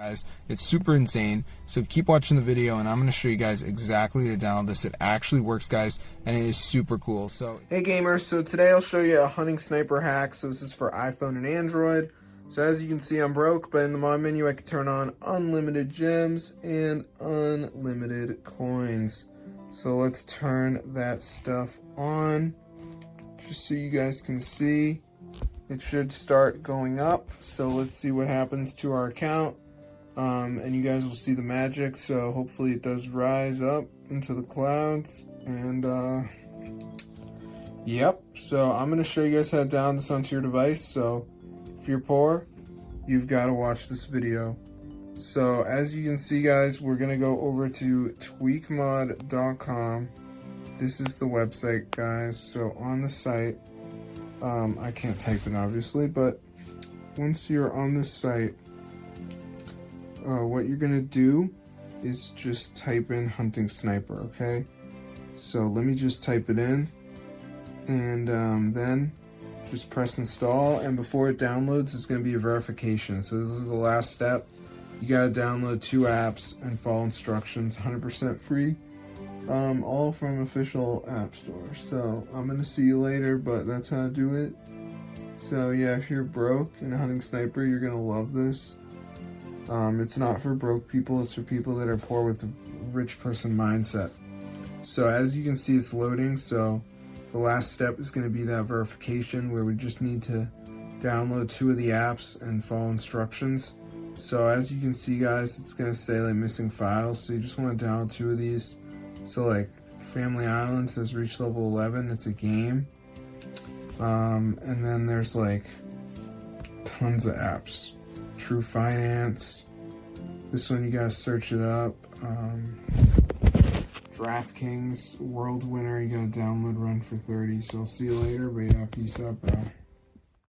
guys. It's super insane. So keep watching the video and I'm going to show you guys exactly how to download this. It actually works, guys, and it is super cool. So hey gamers, so today I'll show you a hunting sniper hack. So this is for iPhone and Android. So as you can see, I'm broke, but in the mod menu I can turn on unlimited gems and unlimited coins. So let's turn that stuff on just so you guys can see. It should start going up. So let's see what happens to our account. And you guys will see the magic. So hopefully it does rise up into the clouds. And yep. So I'm going to show you guys how to download this onto your device. So if you're poor, you've got to watch this video. So as you can see, guys, we're going to go over to tweakmod.com. This is the website, guys. So on the site, I can't type it obviously, but once you're on this site, what you're going to do is just type in hunting sniper, okay? So let me just type it in, and then just press install, and before it downloads, it's going to be a verification. So this is the last step. You got to download 2 apps and follow instructions, 100% free, all from official app store. So I'm going to see you later, but that's how to do it. So yeah, if you're broke in a hunting sniper, you're going to love this. It's not for broke people, it's for people that are poor with a rich person mindset. So as you can see, it's loading. So the last step is going to be that verification, where we just need to download 2 of the apps and follow instructions. So as you can see, guys, it's going to say like missing files. So you just want to download 2 of these. So like Family Island says reach level 11. It's a game. And then there's like tons of apps. True Finance. This one you gotta search it up. DraftKings World Winner, you gotta download Run for 30. So I'll see you later, but yeah, peace out, bro.